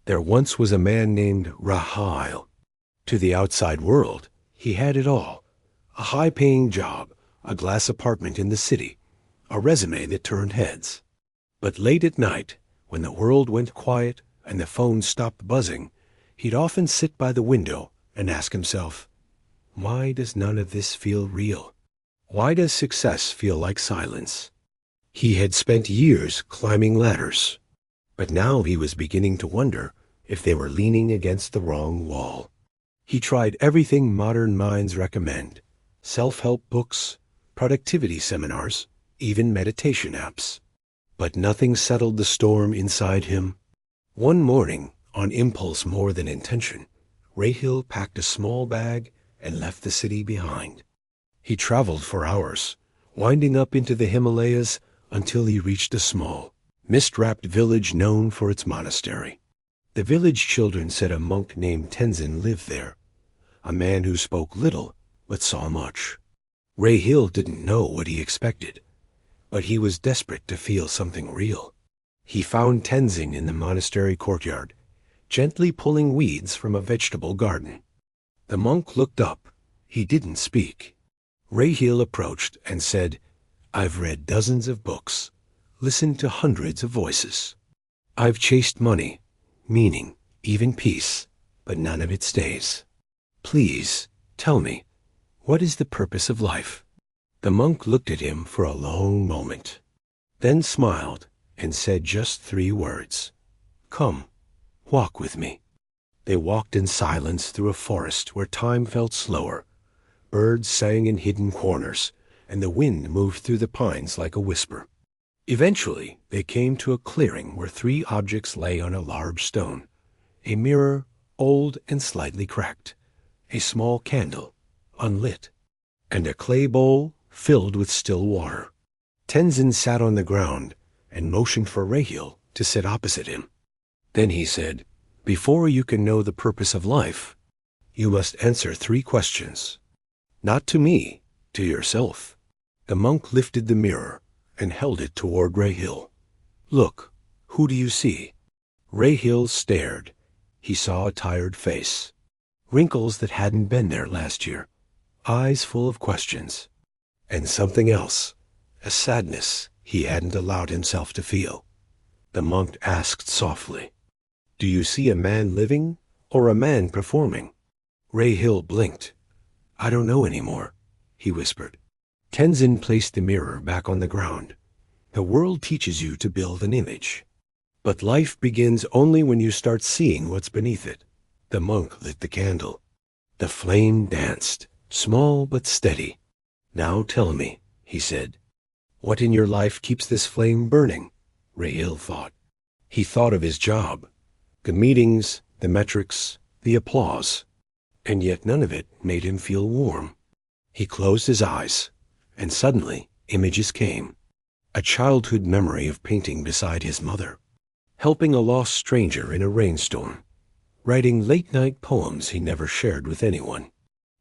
There once was a man named Rahil. To the outside world, he had it all. A high-paying job, a glass apartment in the city, a resume that turned heads. But late at night, when the world went quiet and the phone stopped buzzing, he'd often sit by the window and ask himself, why does none of this feel real? Why does success feel like silence? He had spent years climbing ladders, but now he was beginning to wonder if they were leaning against the wrong wall. He tried everything modern minds recommend: self-help books, productivity seminars, even meditation apps. But nothing settled the storm inside him. One morning, on impulse more than intention, Rahil packed a small bag and left the city behind. He traveled for hours, winding up into the Himalayas until he reached a small, mist-wrapped village known for its monastery. The village children said a monk named Tenzin lived there, a man who spoke little but saw much. Rahil didn't know what he expected, but he was desperate to feel something real. He found Tenzin in the monastery courtyard, gently pulling weeds from a vegetable garden. The monk looked up. He didn't speak. Rahil approached and said, "I've read dozens of books, listened to hundreds of voices. I've chased money, meaning, even peace, but none of it stays. Please, tell me, what is the purpose of life?" The monk looked at him for a long moment, then smiled and said just 3 words, "Come, walk with me." They walked in silence through a forest where time felt slower. Birds sang in hidden corners, and the wind moved through the pines like a whisper. Eventually, they came to a clearing where 3 objects lay on a large stone: a mirror, old and slightly cracked, a small candle, unlit, and a clay bowl filled with still water. Tenzin sat on the ground and motioned for Rahil to sit opposite him. Then he said, "Before you can know the purpose of life, you must answer 3 questions. Not to me, to yourself." The monk lifted the mirror and held it toward Rahil. "Look, who do you see?" Rahil stared. He saw a tired face, wrinkles that hadn't been there last year, eyes full of questions, and something else, a sadness he hadn't allowed himself to feel. The monk asked softly, "Do you see a man living or a man performing?" Rahil blinked. "I don't know anymore," he whispered. Tenzin placed the mirror back on the ground. "The world teaches you to build an image, but life begins only when you start seeing what's beneath it." The monk lit the candle. The flame danced, small but steady. "Now tell me," he said, "what in your life keeps this flame burning?" Rahil thought. He thought of his job, the meetings, the metrics, the applause, and yet none of it made him feel warm. He closed his eyes, and suddenly images came. A childhood memory of painting beside his mother, helping a lost stranger in a rainstorm, writing late-night poems he never shared with anyone.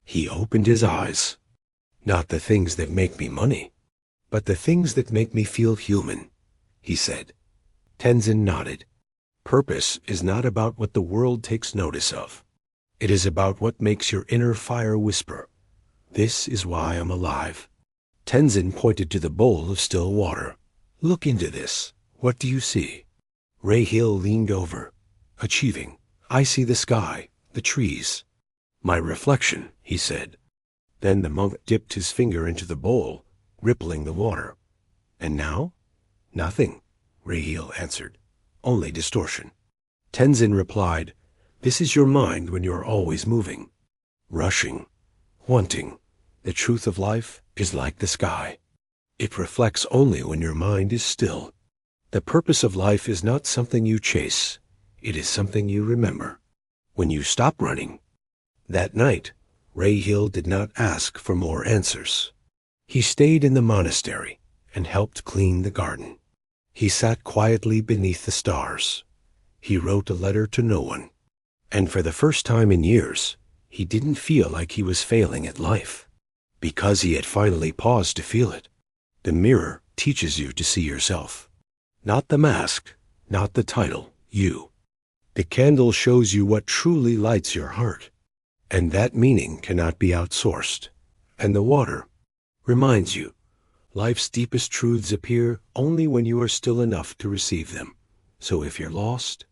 He opened his eyes. "Not the things that make me money, but the things that make me feel human," he said. Tenzin nodded. "Purpose is not about what the world takes notice of. It is about what makes your inner fire whisper, 'This is why I'm alive.'" Tenzin pointed to the bowl of still water. "Look into this. What do you see?" Rahil leaned over. "Achieving. I see the sky, the trees." "My reflection," he said. Then the monk dipped his finger into the bowl, rippling the water. "And now?" "Nothing," Rahil answered. "Only distortion." Tenzin replied, "This is your mind when you are always moving, rushing, wanting. The truth of life is like the sky. It reflects only when your mind is still. The purpose of life is not something you chase. It is something you remember when you stop running." That night, Rahil did not ask for more answers. He stayed in the monastery and helped clean the garden. He sat quietly beneath the stars. He wrote a letter to no one. And for the first time in years, he didn't feel like he was failing at life, because he had finally paused to feel it. The mirror teaches you to see yourself. Not the mask, not the title, you. The candle shows you what truly lights your heart, and that meaning cannot be outsourced. And the water reminds you, life's deepest truths appear only when you are still enough to receive them. So if you're lost,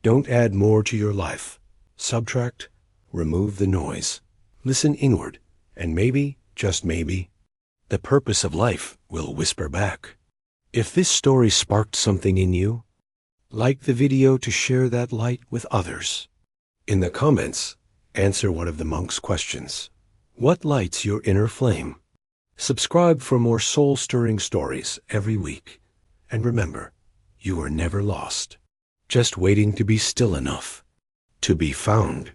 don't add more to your life. Subtract, remove the noise. Listen inward, and maybe, just maybe, the purpose of life will whisper back. If this story sparked something in you, like the video to share that light with others. In the comments, answer one of the monk's questions. What lights your inner flame? Subscribe for more soul-stirring stories every week. And remember, you are never lost, just waiting to be still enough to be found.